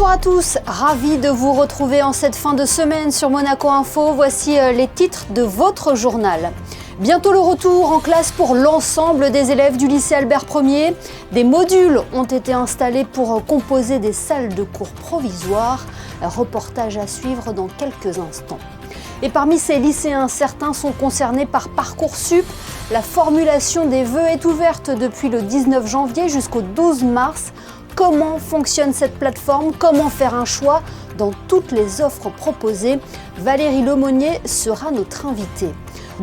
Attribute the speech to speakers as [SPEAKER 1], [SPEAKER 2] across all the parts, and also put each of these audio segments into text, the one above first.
[SPEAKER 1] Bonsoir à tous, ravi de vous retrouver en cette fin de semaine sur Monaco Info. Voici les titres de votre journal. Bientôt le retour en classe pour l'ensemble des élèves du lycée Albert Ier. Des modules ont été installés pour composer des salles de cours provisoires. Reportage à suivre dans quelques instants. Et parmi ces lycéens, certains sont concernés par Parcoursup. La formulation des vœux est ouverte depuis le 19 janvier jusqu'au 12 mars. Comment fonctionne cette plateforme? Comment faire un choix dans toutes les offres proposées? Valérie Lemonnier sera notre invitée.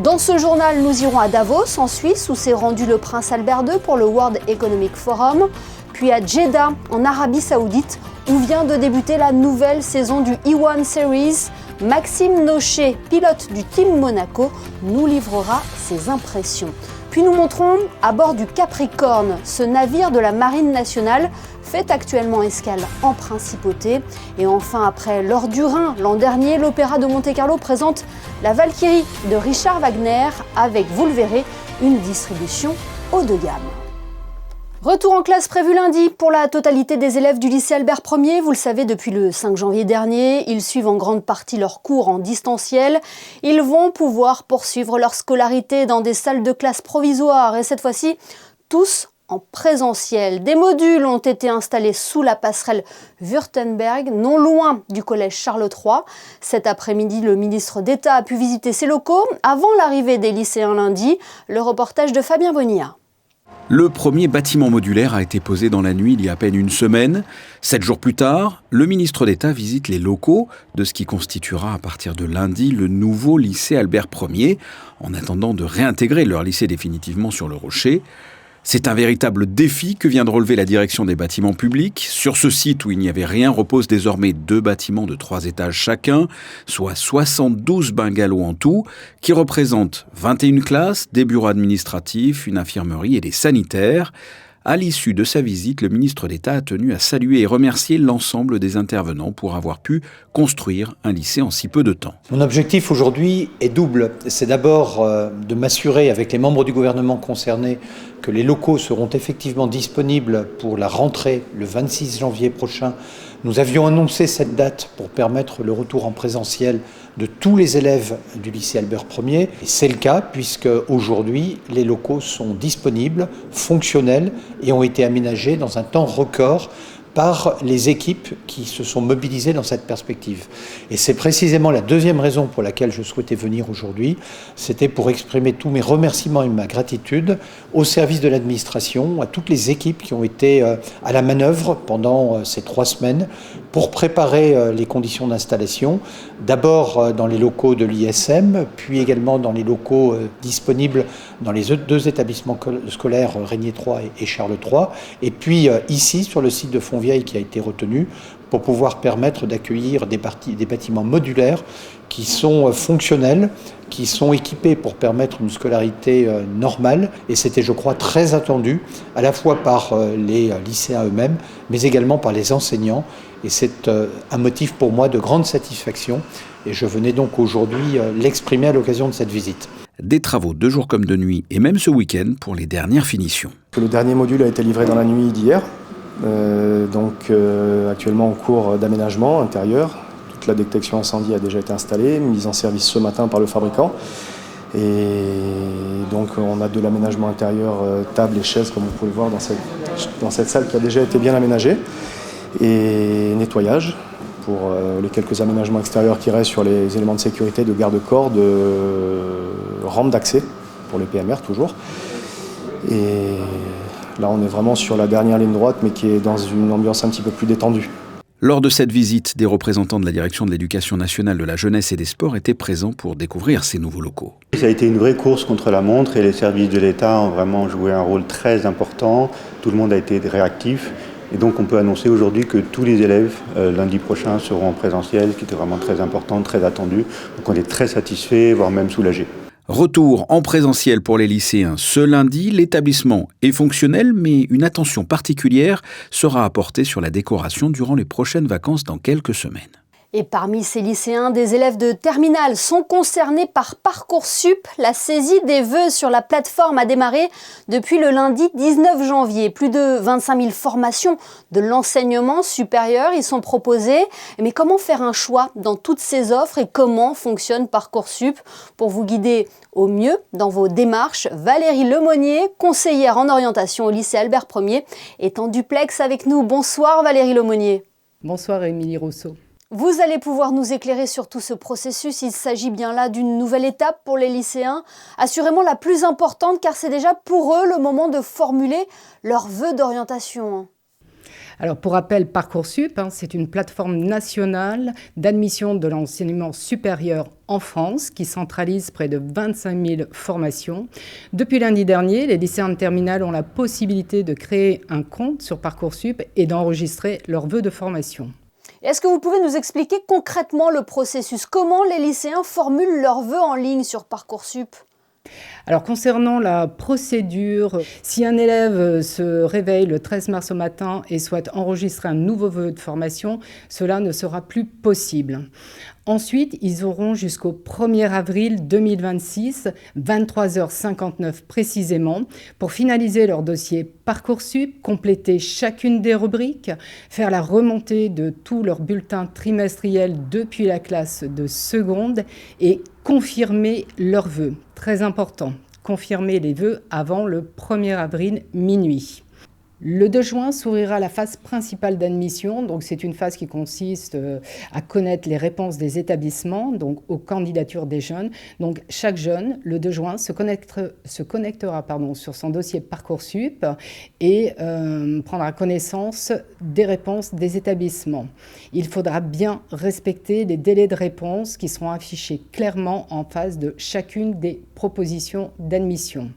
[SPEAKER 1] Dans ce journal, nous irons à Davos, en Suisse, où s'est rendu le prince Albert II pour le World Economic Forum, puis à Jeddah, en Arabie Saoudite, où vient de débuter la nouvelle saison du E1 Series. Maxime Nochet, pilote du Team Monaco, nous livrera ses impressions. Puis nous montrons à bord du Capricorne, ce navire de la Marine nationale fait actuellement escale en Principauté. Et enfin, après l'Or du Rhin, l'an dernier, l'Opéra de Monte-Carlo présente la Valkyrie de Richard Wagner avec, vous le verrez, une distribution haut de gamme. Retour en classe prévu lundi pour la totalité des élèves du lycée Albert Ier. Vous le savez, depuis le 5 janvier dernier, ils suivent en grande partie leurs cours en distanciel. Ils vont pouvoir poursuivre leur scolarité dans des salles de classe provisoires et cette fois-ci, tous en présentiel. Des modules ont été installés sous la passerelle Württemberg, non loin du collège Charles III. Cet après-midi, le ministre d'État a pu visiter ces locaux avant l'arrivée des lycéens lundi. Le reportage de Fabien Bonilla.
[SPEAKER 2] Le premier bâtiment modulaire a été posé dans la nuit il y a à peine une semaine. 7 jours plus tard, le ministre d'État visite les locaux de ce qui constituera à partir de lundi le nouveau lycée Albert Ier, en attendant de réintégrer leur lycée définitivement sur le Rocher. C'est un véritable défi que vient de relever la direction des bâtiments publics. Sur ce site où il n'y avait rien reposent désormais 2 bâtiments de 3 étages chacun, soit 72 bungalows en tout, qui représentent 21 classes, des bureaux administratifs, une infirmerie et des sanitaires. À l'issue de sa visite, le ministre d'État a tenu à saluer et remercier l'ensemble des intervenants pour avoir pu construire un lycée en si peu de temps.
[SPEAKER 3] Mon objectif aujourd'hui est double. C'est d'abord de m'assurer avec les membres du gouvernement concernés que les locaux seront effectivement disponibles pour la rentrée le 26 janvier prochain. Nous avions annoncé cette date pour permettre le retour en présentiel de tous les élèves du lycée Albert Ier. Et c'est le cas puisque aujourd'hui, les locaux sont disponibles, fonctionnels et ont été aménagés dans un temps record par les équipes qui se sont mobilisées dans cette perspective. Et c'est précisément la deuxième raison pour laquelle je souhaitais venir aujourd'hui. C'était pour exprimer tous mes remerciements et ma gratitude au service de l'administration, à toutes les équipes qui ont été à la manœuvre pendant ces 3 semaines pour préparer les conditions d'installation. D'abord dans les locaux de l'ISM, puis également dans les locaux disponibles dans les 2 établissements scolaires Régnier III et Charles III, et puis ici sur le site de Fontvieille qui a été retenu pour pouvoir permettre d'accueillir des bâtiments modulaires qui sont fonctionnels, qui sont équipés pour permettre une scolarité normale. Et c'était, je crois, très attendu, à la fois par les lycéens eux-mêmes, mais également par les enseignants. Et c'est un motif pour moi de grande satisfaction. Et je venais donc aujourd'hui l'exprimer à l'occasion de cette visite.
[SPEAKER 2] Des travaux de jour comme de nuit et même ce week-end pour les dernières finitions.
[SPEAKER 4] Le dernier module a été livré dans la nuit d'hier. Actuellement en cours d'aménagement intérieur. Toute la détection incendie a déjà été installée, mise en service ce matin par le fabricant. Et donc on a de l'aménagement intérieur, table et chaises comme vous pouvez le voir dans cette salle qui a déjà été bien aménagée. Et nettoyage pour les quelques aménagements extérieurs qui restent sur les éléments de sécurité, de garde-corps, de rampes d'accès pour les PMR toujours. Et là, on est vraiment sur la dernière ligne droite, mais qui est dans une ambiance un petit peu plus détendue.
[SPEAKER 2] Lors de cette visite, des représentants de la direction de l'éducation nationale, de la jeunesse et des sports étaient présents pour découvrir ces nouveaux locaux.
[SPEAKER 5] Ça a été une vraie course contre la montre et les services de l'État ont vraiment joué un rôle très important. Tout le monde a été réactif. Et donc on peut annoncer aujourd'hui que tous les élèves lundi prochain seront en présentiel, ce qui était vraiment très important, très attendu. Donc on est très satisfait, voire même soulagé.
[SPEAKER 2] Retour en présentiel pour les lycéens ce lundi. L'établissement est fonctionnel, mais une attention particulière sera apportée sur la décoration durant les prochaines vacances dans quelques semaines.
[SPEAKER 1] Et parmi ces lycéens, des élèves de terminale sont concernés par Parcoursup. La saisie des vœux sur la plateforme a démarré depuis le lundi 19 janvier. Plus de 25 000 formations de l'enseignement supérieur y sont proposées. Mais comment faire un choix dans toutes ces offres et comment fonctionne Parcoursup? Pour vous guider au mieux dans vos démarches, Valérie Lemonnier, conseillère en orientation au lycée Albert Ier, est en duplex avec nous. Bonsoir Valérie Lemonnier.
[SPEAKER 6] Bonsoir Émilie Rousseau.
[SPEAKER 1] Vous allez pouvoir nous éclairer sur tout ce processus. Il s'agit bien là d'une nouvelle étape pour les lycéens, assurément la plus importante car c'est déjà pour eux le moment de formuler leurs vœux d'orientation.
[SPEAKER 6] Alors pour rappel, Parcoursup, c'est une plateforme nationale d'admission de l'enseignement supérieur en France qui centralise près de 25 000 formations. Depuis lundi dernier, les lycéens de terminale ont la possibilité de créer un compte sur Parcoursup et d'enregistrer leurs vœux de formation.
[SPEAKER 1] Est-ce que vous pouvez nous expliquer concrètement le processus? Comment les lycéens formulent leurs vœux en ligne sur Parcoursup?
[SPEAKER 6] Alors concernant la procédure, si un élève se réveille le 13 mars au matin et souhaite enregistrer un nouveau vœu de formation, cela ne sera plus possible. Ensuite, ils auront jusqu'au 1er avril 2026, 23h59 précisément, pour finaliser leur dossier Parcoursup, compléter chacune des rubriques, faire la remontée de tous leurs bulletins trimestriels depuis la classe de seconde et confirmer leurs vœux. Très important, confirmer les vœux avant le 1er avril minuit. Le 2 juin s'ouvrira la phase principale d'admission. Donc c'est une phase qui consiste à connaître les réponses des établissements, donc aux candidatures des jeunes. Donc chaque jeune, le 2 juin, se connectera sur son dossier Parcoursup et prendra connaissance des réponses des établissements. Il faudra bien respecter les délais de réponse qui seront affichés clairement en face de chacune des propositions d'admission.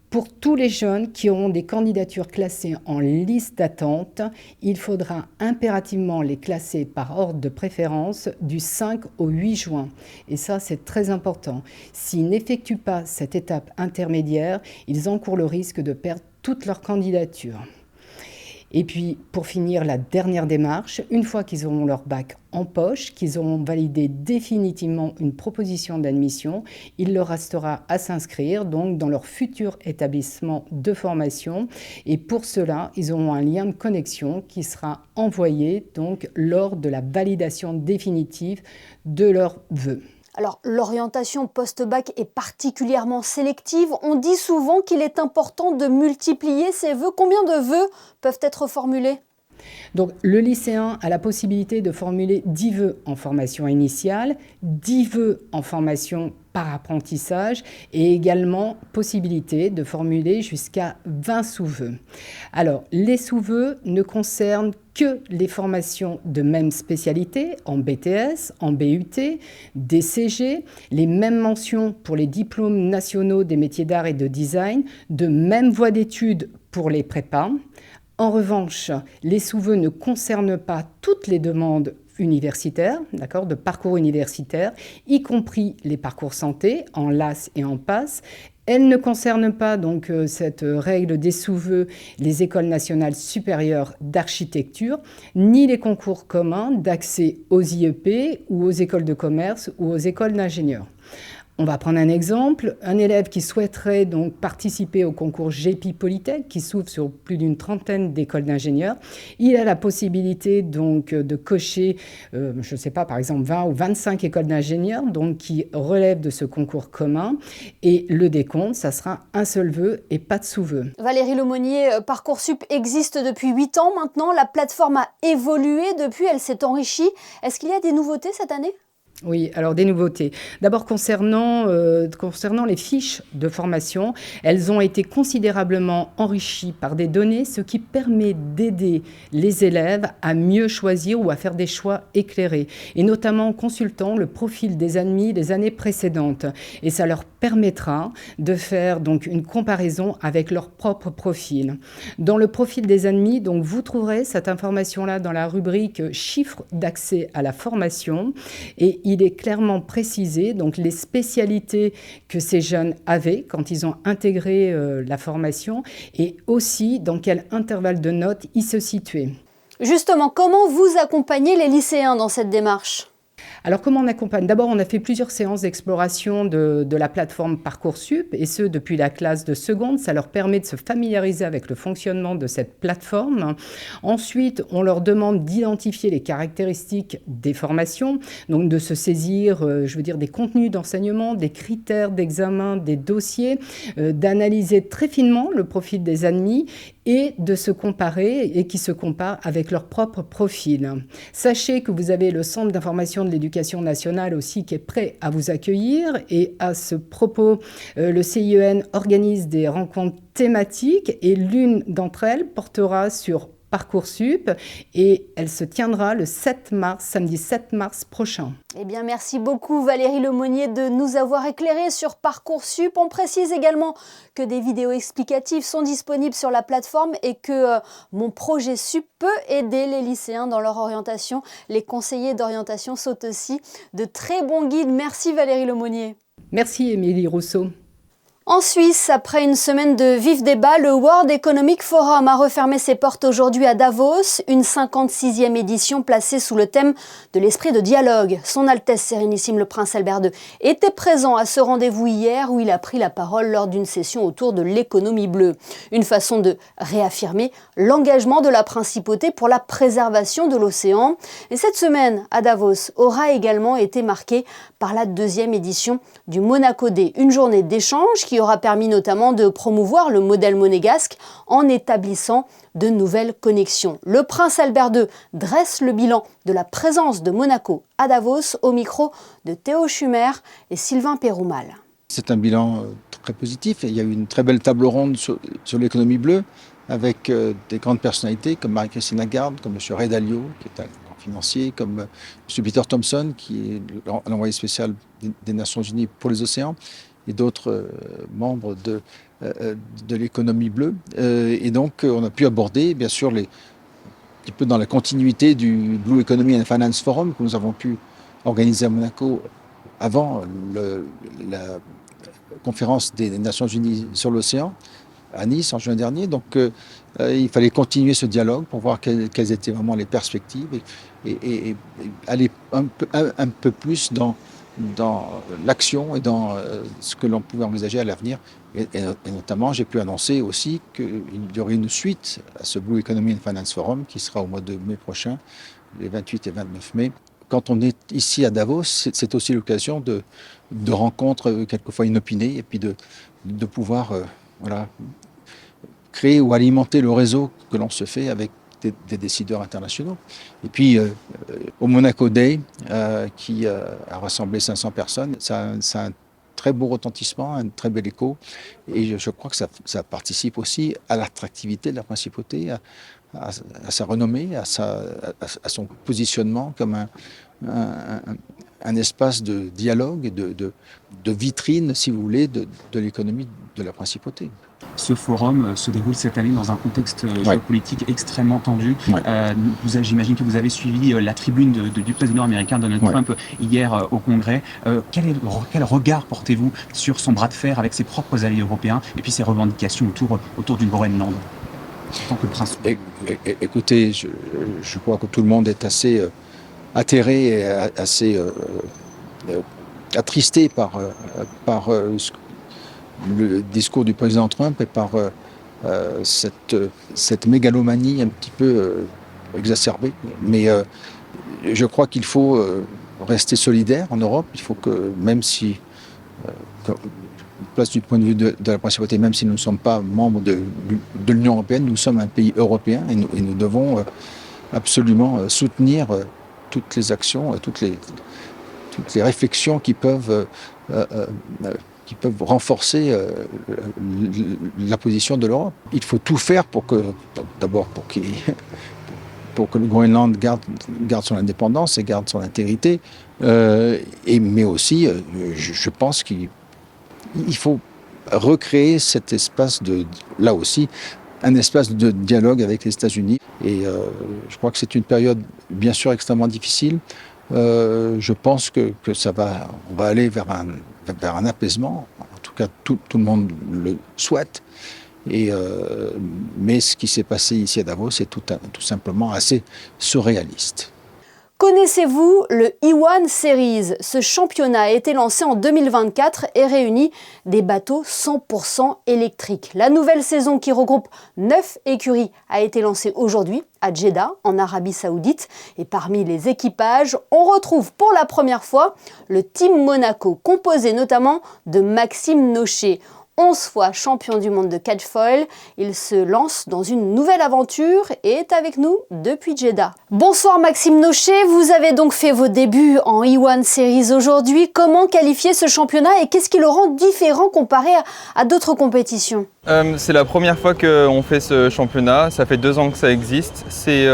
[SPEAKER 6] Pour tous les jeunes qui auront des candidatures classées en liste d'attente, il faudra impérativement les classer par ordre de préférence du 5 au 8 juin. Et ça, c'est très important. S'ils n'effectuent pas cette étape intermédiaire, ils encourent le risque de perdre toute leur candidature. Et puis, pour finir, la dernière démarche, une fois qu'ils auront leur bac en poche, qu'ils auront validé définitivement une proposition d'admission, il leur restera à s'inscrire donc dans leur futur établissement de formation. Et pour cela, ils auront un lien de connexion qui sera envoyé donc lors de la validation définitive de leurs vœux.
[SPEAKER 1] Alors, l'orientation post-bac est particulièrement sélective. On dit souvent qu'il est important de multiplier ses vœux. Combien de vœux peuvent être formulés ?
[SPEAKER 6] Donc, le lycéen a la possibilité de formuler 10 vœux en formation initiale, 10 vœux en formation par apprentissage et également possibilité de formuler jusqu'à 20 sous-vœux. Alors, les sous-vœux ne concernent que les formations de même spécialité en BTS, en BUT, DCG, les mêmes mentions pour les diplômes nationaux des métiers d'art et de design, de même voie d'études pour les prépas. En revanche, les sous-vœux ne concernent pas toutes les demandes universitaires, d'accord, de parcours universitaires, y compris les parcours santé en LAS et en PASS. Elle ne concerne pas donc cette règle des sous-vœux, les écoles nationales supérieures d'architecture, ni les concours communs d'accès aux IEP ou aux écoles de commerce ou aux écoles d'ingénieurs. On va prendre un exemple, un élève qui souhaiterait donc participer au concours GEPI Polytech, qui s'ouvre sur plus d'une trentaine d'écoles d'ingénieurs. Il a la possibilité donc de cocher, je ne sais pas, par exemple 20 ou 25 écoles d'ingénieurs, donc qui relèvent de ce concours commun. Et le décompte, ça sera un seul vœu et pas de sous-vœu.
[SPEAKER 1] Valérie Lemonnier, Parcoursup existe depuis 8 ans maintenant. La plateforme a évolué depuis, elle s'est enrichie. Est-ce qu'il y a des nouveautés cette année ?
[SPEAKER 6] Oui, alors des nouveautés. D'abord, concernant les fiches de formation, elles ont été considérablement enrichies par des données, ce qui permet d'aider les élèves à mieux choisir ou à faire des choix éclairés, et notamment en consultant le profil des admis des années précédentes. Et ça leur permettra de faire donc une comparaison avec leur propre profil. Dans le profil des admis, donc, vous trouverez cette information-là dans la rubrique chiffres d'accès à la formation, et il est clairement précisé donc les spécialités que ces jeunes avaient quand ils ont intégré la formation et aussi dans quel intervalle de notes ils se situaient.
[SPEAKER 1] Justement, comment vous accompagnez les lycéens dans cette démarche ?
[SPEAKER 6] Alors comment on accompagne ? D'abord, on a fait plusieurs séances d'exploration de la plateforme Parcoursup, et ce, depuis la classe de seconde. Ça leur permet de se familiariser avec le fonctionnement de cette plateforme. Ensuite, on leur demande d'identifier les caractéristiques des formations, donc de se saisir, des contenus d'enseignement, des critères d'examen, des dossiers, d'analyser très finement le profil des admis et de se comparer, et qui se comparent avec leur propre profil. Sachez que vous avez le Centre d'information de l'éducation nationale aussi qui est prêt à vous accueillir, et à ce propos, le CIEN organise des rencontres thématiques, et l'une d'entre elles portera sur Parcoursup, et elle se tiendra le 7 mars, samedi 7 mars prochain.
[SPEAKER 1] Eh bien, merci beaucoup Valérie Lemonnier de nous avoir éclairé sur Parcoursup. On précise également que des vidéos explicatives sont disponibles sur la plateforme et que Mon Projet Sup peut aider les lycéens dans leur orientation. Les conseillers d'orientation sont aussi de très bons guides. Merci Valérie Lemonnier.
[SPEAKER 6] Merci Émilie Rousseau.
[SPEAKER 1] En Suisse, après une semaine de vifs débats, le World Economic Forum a refermé ses portes aujourd'hui à Davos, une 56e édition placée sous le thème de l'esprit de dialogue. Son Altesse Sérénissime le Prince Albert II était présent à ce rendez-vous hier où il a pris la parole lors d'une session autour de l'économie bleue. Une façon de réaffirmer l'engagement de la principauté pour la préservation de l'océan. Et cette semaine à Davos aura également été marquée par la 2e édition du Monaco Day, une journée d'échange qui aura permis notamment de promouvoir le modèle monégasque en établissant de nouvelles connexions. Le Prince Albert II dresse le bilan de la présence de Monaco à Davos au micro de Théo Schumer et Sylvain Péroumal.
[SPEAKER 7] C'est un bilan très positif. Il y a eu une très belle table ronde sur l'économie bleue avec des grandes personnalités comme Marie-Christine Lagarde, comme M. Ray Dalio, qui est un grand financier, comme M. Peter Thompson, qui est l'envoyé spécial des Nations Unies pour les océans, et d'autres membres de l'économie bleue. Et donc, on a pu aborder, bien sûr, un petit peu dans la continuité du Blue Economy and Finance Forum que nous avons pu organiser à Monaco avant la conférence des Nations Unies sur l'océan, à Nice en juin dernier. Donc, il fallait continuer ce dialogue pour voir quelles étaient vraiment les perspectives et aller un peu plus dans l'action et dans ce que l'on pouvait envisager à l'avenir. Et notamment, j'ai pu annoncer aussi qu'il y aurait une suite à ce Blue Economy and Finance Forum qui sera au mois de mai prochain, les 28 et 29 mai. Quand on est ici à Davos, c'est aussi l'occasion de rencontres quelquefois inopinées et puis de pouvoir créer ou alimenter le réseau que l'on se fait avec des décideurs internationaux. Et puis, au Monaco Day, qui a rassemblé 500 personnes, ça a un très beau retentissement, un très bel écho. Et je crois que ça participe aussi à l'attractivité de la principauté, à sa renommée, à son positionnement comme un espace de dialogue et de vitrine, si vous voulez, de l'économie de la principauté.
[SPEAKER 8] Ce forum se déroule cette année dans un contexte géopolitique extrêmement tendu. J'imagine que vous avez suivi la tribune du président américain Donald Trump hier au Congrès. Quel regard portez-vous sur son bras de fer avec ses propres alliés européens et puis ses revendications autour du Groenland en tant que prince?
[SPEAKER 7] Écoutez, je crois que tout le monde est assez atterré et assez attristé par le discours du président Trump et par cette mégalomanie un petit peu exacerbée. Mais je crois qu'il faut rester solidaire en Europe. Il faut que, même si, place du point de vue de la principauté, même si nous ne sommes pas membres de l'Union européenne, nous sommes un pays européen et nous devons absolument soutenir toutes les actions, toutes les réflexions qui peuvent renforcer la position de l'Europe. Il faut tout faire pour que le Groenland garde son indépendance et garde son intégrité. Mais aussi, je pense qu'il faut recréer cet espace là aussi, un espace de dialogue avec les États-Unis. Et je crois que c'est une période, bien sûr, extrêmement difficile. Je pense que on va aller vers un apaisement. En tout cas, tout le monde le souhaite. Mais ce qui s'est passé ici à Davos, c'est tout simplement assez surréaliste.
[SPEAKER 1] Connaissez-vous le E1 Series? Ce championnat a été lancé en 2024 et réunit des bateaux 100% électriques. La nouvelle saison qui regroupe 9 écuries a été lancée aujourd'hui à Jeddah, en Arabie Saoudite. Et parmi les équipages, on retrouve pour la première fois le Team Monaco, composé notamment de Maxime Nocher. 11 fois champion du monde de catchfoil, il se lance dans une nouvelle aventure et est avec nous depuis Jeddah. Bonsoir Maxime Nocher, vous avez donc fait vos débuts en E1 Series aujourd'hui. Comment qualifier ce championnat et qu'est-ce qui le rend différent comparé à d'autres compétitions?
[SPEAKER 9] C'est la première fois qu'on fait ce championnat, ça fait 2 ans que ça existe. C'est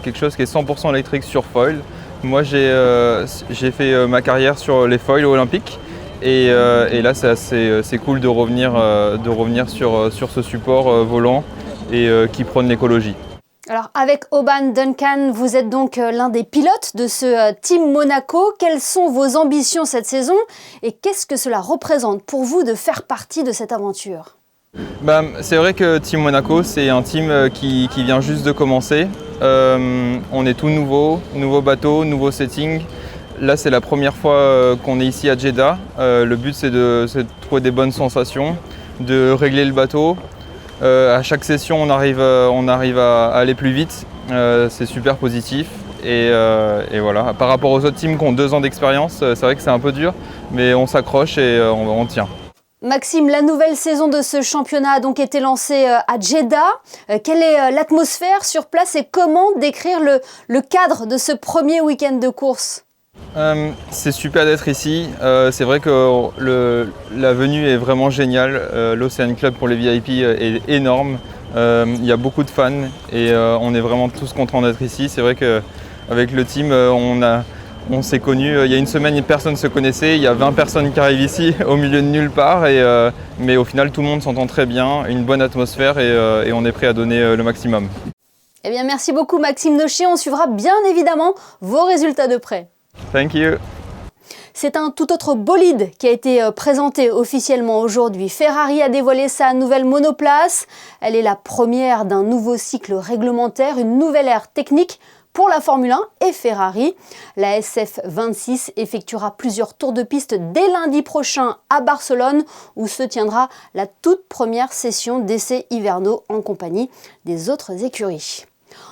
[SPEAKER 9] quelque chose qui est 100% électrique sur foil. Moi j'ai fait ma carrière sur les foils olympiques. Et là, c'est cool de revenir sur ce support volant et qui prône l'écologie.
[SPEAKER 1] Alors avec Oban Duncan, vous êtes donc l'un des pilotes de ce Team Monaco. Quelles sont vos ambitions cette saison et qu'est-ce que cela représente pour vous de faire partie de cette aventure?
[SPEAKER 9] C'est vrai que Team Monaco, c'est un team qui vient juste de commencer. On est tout nouveau bateau, nouveau setting. Là, c'est la première fois qu'on est ici à Jeddah. Le but, c'est de trouver des bonnes sensations, de régler le bateau. À chaque session, on arrive à aller plus vite. C'est super positif. Et voilà. Par rapport aux autres teams qui ont 2 ans d'expérience, c'est vrai que c'est un peu dur, mais on s'accroche et on tient.
[SPEAKER 1] Maxime, la nouvelle saison de ce championnat a donc été lancée à Jeddah. Quelle est l'atmosphère sur place et comment décrire le cadre de ce premier week-end de course?
[SPEAKER 9] C'est super d'être ici. C'est vrai que la venue est vraiment géniale. L'Ocean Club pour les VIP est énorme. Il y a beaucoup de fans et on est vraiment tous contents d'être ici. C'est vrai qu'avec le team, on s'est connus. Il y a une semaine, personne ne se connaissait. Il y a 20 personnes qui arrivent ici au milieu de nulle part. Mais au final, tout le monde s'entend très bien. Une bonne atmosphère et on est prêt à donner le maximum.
[SPEAKER 1] Eh bien, merci beaucoup Maxime Nocher. On suivra bien évidemment vos résultats de près.
[SPEAKER 9] Thank you.
[SPEAKER 1] C'est un tout autre bolide qui a été présenté officiellement aujourd'hui. Ferrari a dévoilé sa nouvelle monoplace. Elle est la première d'un nouveau cycle réglementaire, une nouvelle ère technique pour la Formule 1 et Ferrari. La SF26 effectuera plusieurs tours de piste dès lundi prochain à Barcelone où se tiendra la toute première session d'essais hivernaux en compagnie des autres écuries.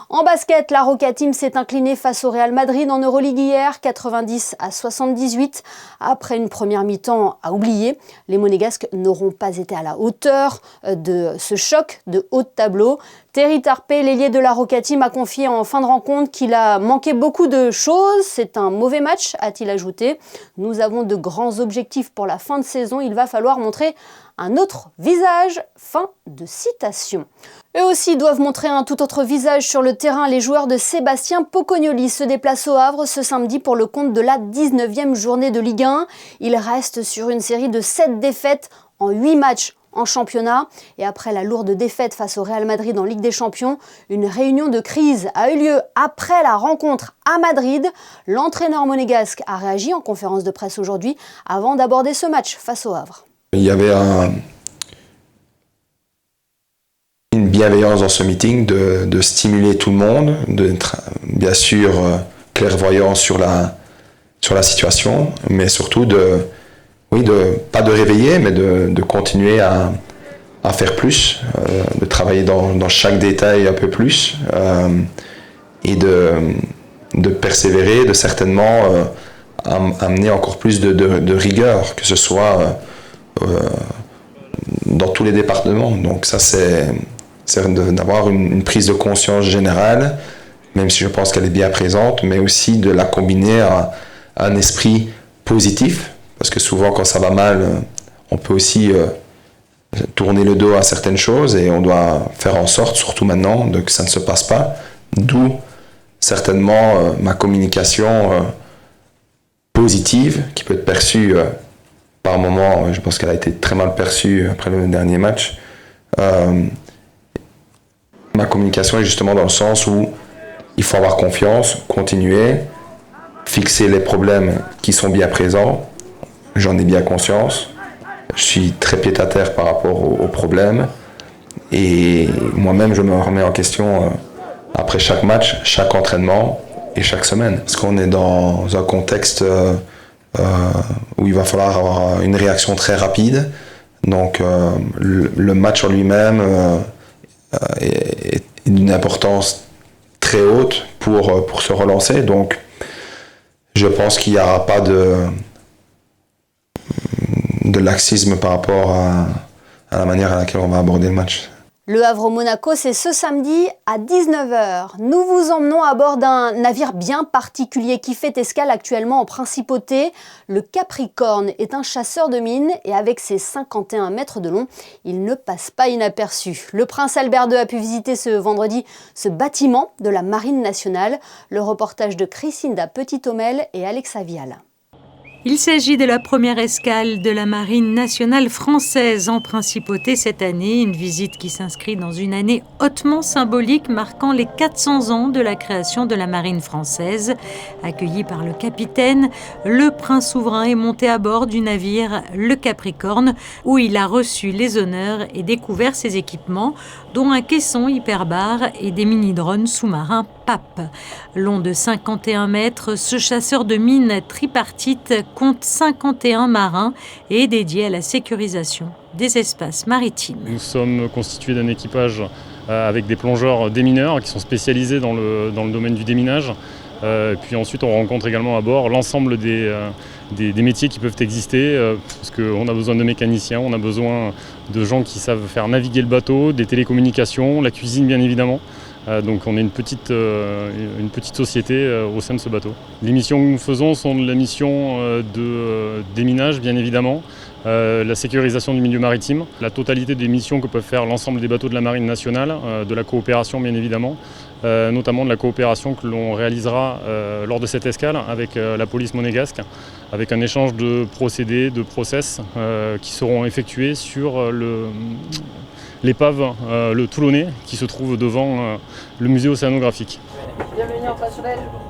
[SPEAKER 1] En basket, la Roca Team s'est inclinée face au Real Madrid en Euroleague hier, 90-78. Après une première mi-temps à oublier, les Monégasques n'auront pas été à la hauteur de ce choc de haut de tableau. Terry Tarpey, l'ailier de la Roca Team, a confié en fin de rencontre qu'il a manqué beaucoup de choses. C'est un mauvais match, a-t-il ajouté. Nous avons de grands objectifs pour la fin de saison. Il va falloir montrer un autre visage. Fin de citation. Eux aussi doivent montrer un tout autre visage sur le terrain. Les joueurs de Sébastien Pocognoli se déplacent au Havre ce samedi pour le compte de la 19e journée de Ligue 1. Ils restent sur une série de 7 défaites en 8 matchs en championnat. Et après la lourde défaite face au Real Madrid en Ligue des Champions, une réunion de crise a eu lieu après la rencontre à Madrid. L'entraîneur monégasque a réagi en conférence de presse aujourd'hui avant d'aborder ce match face au Havre.
[SPEAKER 10] Il y avait une bienveillance dans ce meeting de stimuler tout le monde, d'être bien sûr clairvoyant sur la situation, mais surtout pas de réveiller, mais de continuer à faire plus, de travailler dans chaque détail un peu plus, et de persévérer, de certainement amener encore plus de rigueur, que ce soit dans tous les départements. Donc ça, c'est d'avoir une prise de conscience générale, même si je pense qu'elle est bien présente, mais aussi de la combiner à un esprit positif, parce que souvent quand ça va mal, on peut aussi tourner le dos à certaines choses et on doit faire en sorte, surtout maintenant, que ça ne se passe pas. D'où certainement ma communication positive qui peut être perçue par moment, je pense qu'elle a été très mal perçue après le dernier match. Ma communication est justement dans le sens où il faut avoir confiance, continuer, fixer les problèmes qui sont bien présents. J'en ai bien conscience. Je suis très pied-à-terre par rapport aux problèmes. Et moi-même, je me remets en question après chaque match, chaque entraînement et chaque semaine. Parce qu'on est dans un contexte où il va falloir avoir une réaction très rapide. Donc le match en lui-même est d'une importance très haute pour se relancer. Donc je pense qu'il n'y aura pas de laxisme par rapport à la manière à laquelle on va aborder le match.
[SPEAKER 1] Le Havre-Monaco, c'est ce samedi à 19h. Nous vous emmenons à bord d'un navire bien particulier qui fait escale actuellement en principauté. Le Capricorne est un chasseur de mines et avec ses 51 mètres de long, il ne passe pas inaperçu. Le prince Albert II a pu visiter ce vendredi ce bâtiment de la Marine nationale. Le reportage de Chrisinda Petit-Homel et Alexa Vial.
[SPEAKER 11] Il s'agit de la première escale de la Marine nationale française en principauté cette année, une visite qui s'inscrit dans une année hautement symbolique marquant les 400 ans de la création de la Marine française. Accueilli par le capitaine, le prince souverain est monté à bord du navire Le Capricorne où il a reçu les honneurs et découvert ses équipements, dont un caisson hyperbare et des mini-drones sous-marins PAP. Long de 51 mètres, ce chasseur de mines tripartite compte 51 marins et est dédié à la sécurisation des espaces maritimes.
[SPEAKER 12] Nous sommes constitués d'un équipage avec des plongeurs démineurs qui sont spécialisés dans le domaine du déminage. Puis ensuite, on rencontre également à bord l'ensemble des métiers qui peuvent exister, parce qu'on a besoin de mécaniciens, on a besoin de gens qui savent faire naviguer le bateau, des télécommunications, la cuisine bien évidemment. Donc on est une petite société au sein de ce bateau. Les missions que nous faisons sont la mission de déminage bien évidemment, la sécurisation du milieu maritime, la totalité des missions que peuvent faire l'ensemble des bateaux de la Marine nationale, de la coopération bien évidemment, notamment de la coopération que l'on réalisera lors de cette escale avec la police monégasque, avec un échange de procédés, de process qui seront effectués sur l'épave, le Toulonnais, qui se trouve devant le musée océanographique.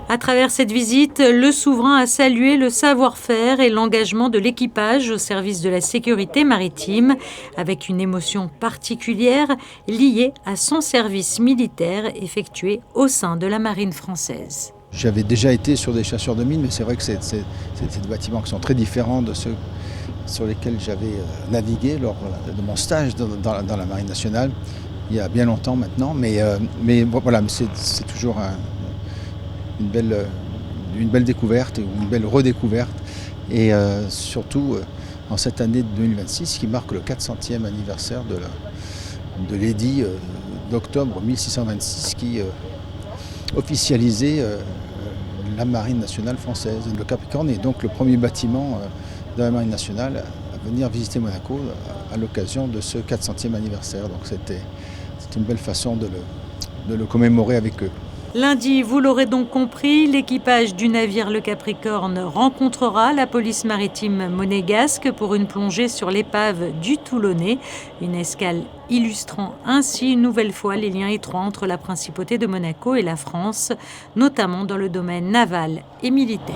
[SPEAKER 11] À travers cette visite, le souverain a salué le savoir-faire et l'engagement de l'équipage au service de la sécurité maritime, avec une émotion particulière liée à son service militaire effectué au sein de la Marine française.
[SPEAKER 7] J'avais déjà été sur des chasseurs de mines, mais c'est vrai que c'est des bâtiments qui sont très différents de ceux sur lesquels j'avais navigué lors de mon stage dans la Marine nationale, il y a bien longtemps maintenant, mais voilà, c'est toujours une belle découverte, une belle redécouverte, et surtout en cette année de 2026 qui marque le 400e anniversaire de l'édit d'octobre 1626 qui officialisait la Marine nationale française. Le Capricorne est donc le premier bâtiment de la Marine nationale à venir visiter Monaco à l'occasion de ce 400e anniversaire. Donc c'était une belle façon de le commémorer avec eux.
[SPEAKER 11] Lundi, vous l'aurez donc compris, l'équipage du navire Le Capricorne rencontrera la police maritime monégasque pour une plongée sur l'épave du Toulonnais, une escale illustrant ainsi une nouvelle fois les liens étroits entre la principauté de Monaco et la France, notamment dans le domaine naval et militaire.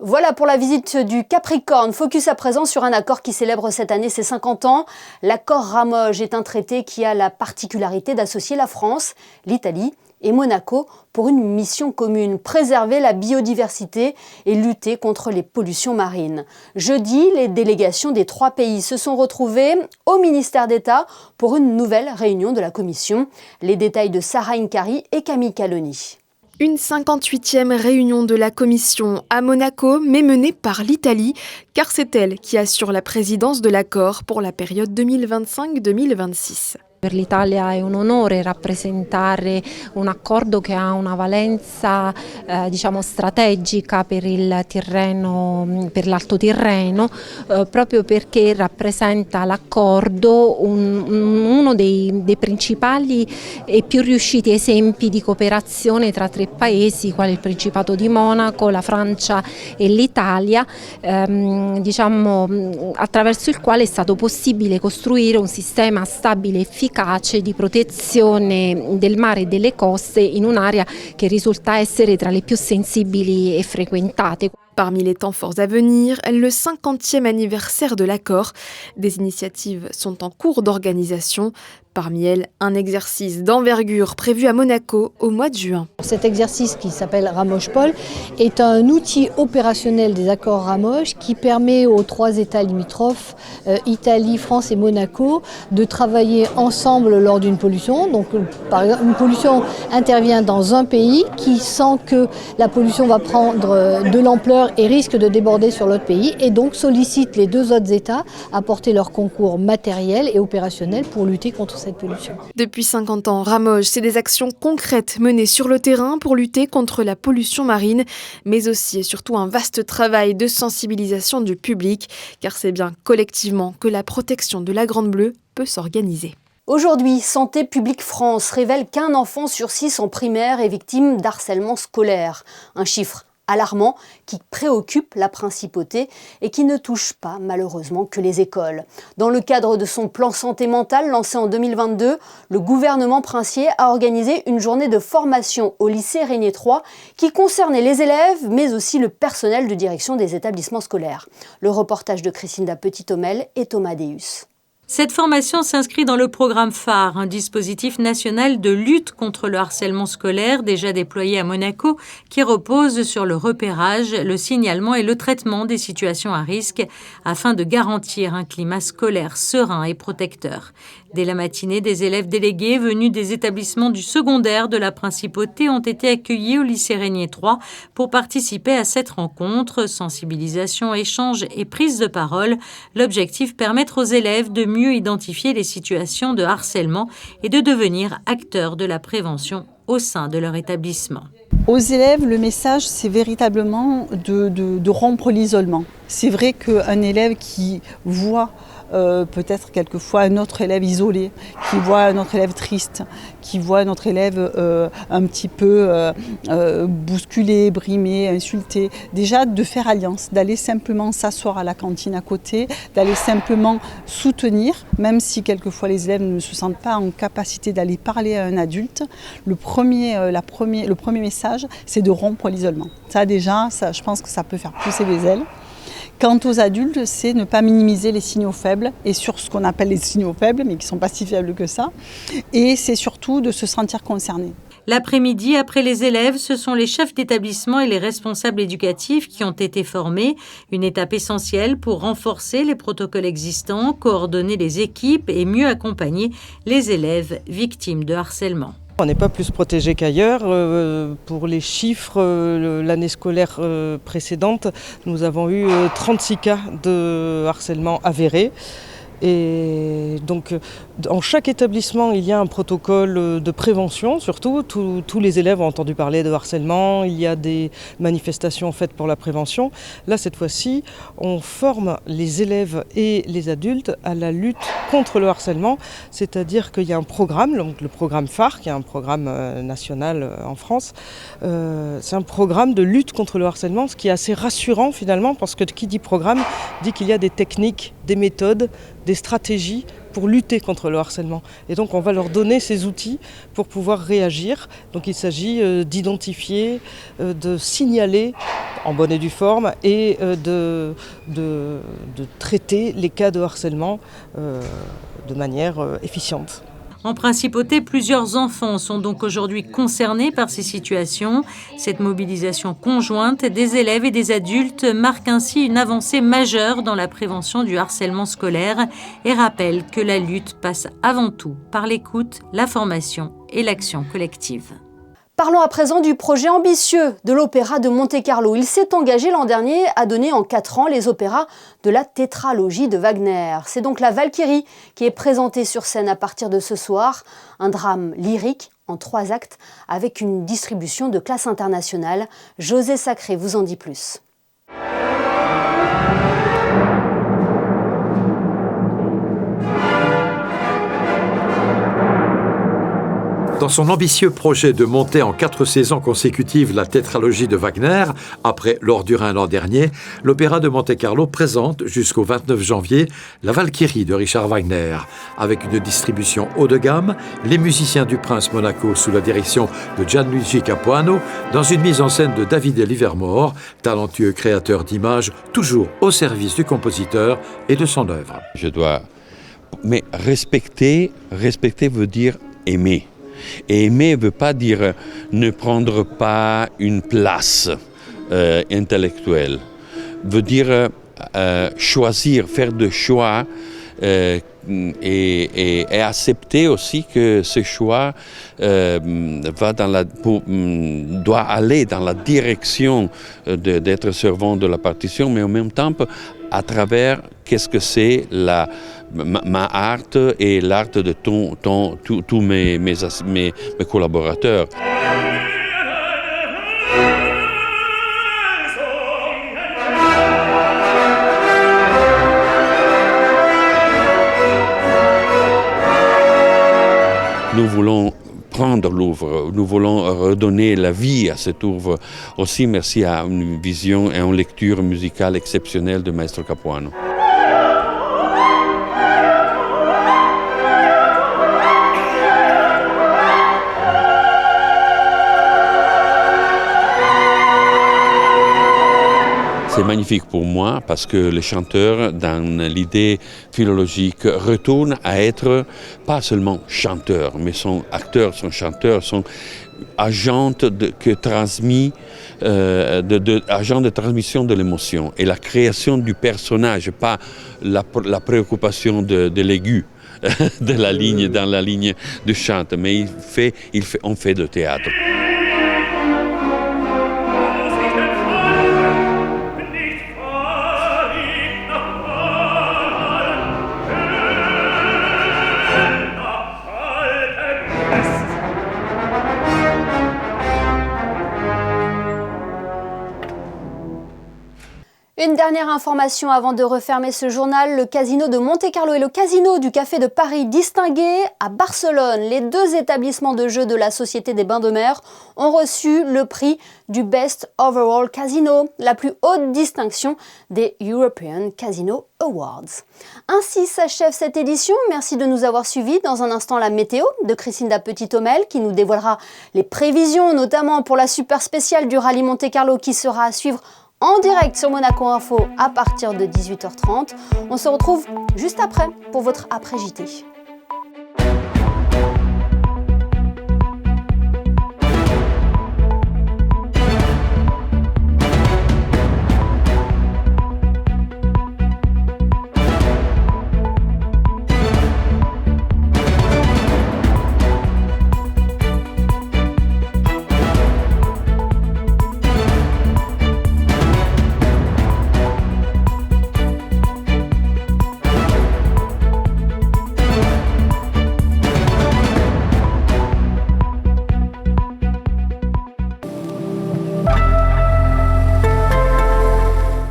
[SPEAKER 1] Voilà pour la visite du Capricorne. Focus à présent sur un accord qui célèbre cette année ses 50 ans. L'accord Ramoge est un traité qui a la particularité d'associer la France, l'Italie et Monaco pour une mission commune, préserver la biodiversité et lutter contre les pollutions marines. Jeudi, les délégations des 3 pays se sont retrouvées au ministère d'État pour une nouvelle réunion de la commission. Les détails de Sarah Inkari et Camille Caloni.
[SPEAKER 13] Une 58e réunion de la Commission à Monaco, mais menée par l'Italie, car c'est elle qui assure la présidence de l'accord pour la période 2025-2026.
[SPEAKER 14] Per l'Italia è un onore rappresentare un accordo che ha una valenza strategica per il Tirreno, per l'Alto Tirreno, proprio perché rappresenta l'accordo uno dei principali e più riusciti esempi di cooperazione tra 3 paesi, quali il Principato di Monaco, la Francia e l'Italia, attraverso il quale è stato possibile costruire un sistema stabile e efficace di protezione del mare e delle coste in un'area che risulta essere tra le più sensibili e frequentate.
[SPEAKER 13] Parmi les temps forts à venir, le 50e anniversaire de l'accord. Des initiatives sont en cours d'organisation. Parmi elles, un exercice d'envergure prévu à Monaco au mois de juin.
[SPEAKER 15] Cet exercice qui s'appelle Ramosh-Pol est un outil opérationnel des accords Ramosh qui permet aux 3 États limitrophes, Italie, France et Monaco, de travailler ensemble lors d'une pollution. Donc, par exemple, une pollution intervient dans un pays qui sent que la pollution va prendre de l'ampleur et risque de déborder sur l'autre pays et donc sollicite les 2 autres États à apporter leur concours matériel et opérationnel pour lutter contre cette pollution.
[SPEAKER 13] Depuis 50 ans, Ramosh, c'est des actions concrètes menées sur le terrain pour lutter contre la pollution marine, mais aussi et surtout un vaste travail de sensibilisation du public, car c'est bien collectivement que la protection de la Grande Bleue peut s'organiser.
[SPEAKER 1] Aujourd'hui, Santé publique France révèle qu'1 enfant sur 6 en primaire est victime d'harcèlement scolaire. Un chiffre alarmant qui préoccupe la principauté et qui ne touche pas malheureusement que les écoles. Dans le cadre de son plan santé mentale lancé en 2022, le gouvernement princier a organisé une journée de formation au lycée Régnier 3 qui concernait les élèves mais aussi le personnel de direction des établissements scolaires. Le reportage de Christina Petit-Homel et Thomas Deus.
[SPEAKER 11] Cette formation s'inscrit dans le programme phare, un dispositif national de lutte contre le harcèlement scolaire déjà déployé à Monaco, qui repose sur le repérage, le signalement et le traitement des situations à risque afin de garantir un climat scolaire serein et protecteur. Dès la matinée, des élèves délégués venus des établissements du secondaire de la Principauté ont été accueillis au lycée Régnier 3 pour participer à cette rencontre. Sensibilisation, échange et prise de parole. L'objectif, permettre aux élèves de mieux identifier les situations de harcèlement et de devenir acteurs de la prévention au sein de leur établissement.
[SPEAKER 16] Aux élèves, le message, c'est véritablement de rompre l'isolement. C'est vrai qu'un élève qui voit peut-être quelquefois un autre élève isolé, qui voit un autre élève triste, qui voit un autre élève un petit peu bousculé, brimé, insulté. Déjà de faire alliance, d'aller simplement s'asseoir à la cantine à côté, d'aller simplement soutenir, même si quelquefois les élèves ne se sentent pas en capacité d'aller parler à un adulte. Le premier message, c'est de rompre l'isolement. Ça déjà, je pense que ça peut faire pousser les ailes. Quant aux adultes, c'est ne pas minimiser les signaux faibles et sur ce qu'on appelle les signaux faibles, mais qui ne sont pas si faibles que ça. Et c'est surtout de se sentir concerné.
[SPEAKER 11] L'après-midi, après les élèves, ce sont les chefs d'établissement et les responsables éducatifs qui ont été formés. Une étape essentielle pour renforcer les protocoles existants, coordonner les équipes et mieux accompagner les élèves victimes de harcèlement.
[SPEAKER 17] On n'est pas plus protégé qu'ailleurs. Pour les chiffres, l'année scolaire précédente, nous avons eu 36 cas de harcèlement avérés. Et donc, dans chaque établissement, il y a un protocole de prévention, surtout. Tous les élèves ont entendu parler de harcèlement. Il y a des manifestations faites pour la prévention. Là, cette fois-ci, on forme les élèves et les adultes à la lutte contre le harcèlement. C'est-à-dire qu'il y a un programme, donc le programme phare, qui est un programme national en France. C'est un programme de lutte contre le harcèlement, ce qui est assez rassurant finalement, parce que qui dit programme dit qu'il y a des techniques, des méthodes, des stratégies pour lutter contre le harcèlement. Et donc on va leur donner ces outils pour pouvoir réagir. Donc il s'agit d'identifier, de signaler en bonne et due forme et de traiter les cas de harcèlement de manière efficiente.
[SPEAKER 11] En Principauté, plusieurs enfants sont donc aujourd'hui concernés par ces situations. Cette mobilisation conjointe des élèves et des adultes marque ainsi une avancée majeure dans la prévention du harcèlement scolaire et rappelle que la lutte passe avant tout par l'écoute, la formation et l'action collective.
[SPEAKER 1] Parlons à présent du projet ambitieux de l'Opéra de Monte-Carlo. Il s'est engagé l'an dernier à donner en 4 ans les opéras de la tétralogie de Wagner. C'est donc la Valkyrie qui est présentée sur scène à partir de ce soir. Un drame lyrique en 3 actes avec une distribution de classe internationale. José Sacré vous en dit plus.
[SPEAKER 18] Dans son ambitieux projet de monter en 4 saisons consécutives la tétralogie de Wagner, après L'Or du Rhin l'an dernier, l'Opéra de Monte-Carlo présente jusqu'au 29 janvier la Valkyrie de Richard Wagner. Avec une distribution haut de gamme, les musiciens du Prince Monaco sous la direction de Gianluigi Capuano, dans une mise en scène de Davide Livermore, talentueux créateur d'images, toujours au service du compositeur et de son œuvre.
[SPEAKER 19] Mais respecter veut dire aimer. Et aimer ne veut pas dire ne prendre pas une place intellectuelle. Veut dire choisir, faire des choix et accepter aussi que ce choix doit aller dans la direction d'être servant de la partition, mais en même temps à travers qu'est-ce que c'est ma art et l'art de tous mes collaborateurs. Nous voulons prendre l'œuvre, nous voulons redonner la vie à cette œuvre, aussi merci à une vision et une lecture musicale exceptionnelle de Maestro Capuano. C'est magnifique pour moi parce que les chanteurs, dans l'idée philologique, retournent à être pas seulement chanteurs, mais sont acteurs, sont chanteurs, sont agents agents de transmission de l'émotion et la création du personnage, pas la préoccupation de l'aigu de la ligne, dans la ligne du chant, mais on fait de théâtre.
[SPEAKER 1] Une dernière information avant de refermer ce journal, le casino de Monte-Carlo et le casino du Café de Paris distingués à Barcelone. Les 2 établissements de jeu de la Société des Bains de Mer ont reçu le prix du Best Overall Casino, la plus haute distinction des European Casino Awards. Ainsi s'achève cette édition. Merci de nous avoir suivis. Dans un instant, la météo de Christina Petit-Homel qui nous dévoilera les prévisions, notamment pour la super spéciale du Rallye Monte-Carlo qui sera à suivre en direct sur Monaco Info à partir de 18h30. On se retrouve juste après pour votre après-JT.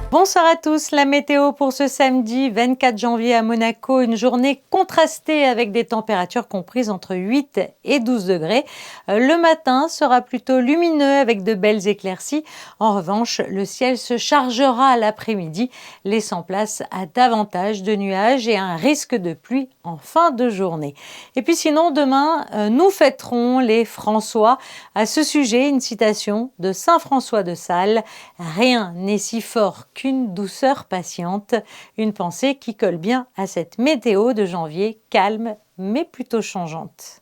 [SPEAKER 11] Bonsoir à tous, la météo pour ce samedi 24 janvier à Monaco, une journée contrastée avec des températures comprises entre 8 et 12 degrés. Le matin sera plutôt lumineux avec de belles éclaircies. En revanche, le ciel se chargera à l'après-midi, laissant place à davantage de nuages et un risque de pluie en fin de journée. Et puis sinon, demain, nous fêterons les François. À ce sujet, une citation de Saint François de Sales, « Rien n'est si fort qu'une douceur patiente », une pensée qui colle bien à cette météo de janvier calme mais plutôt changeante.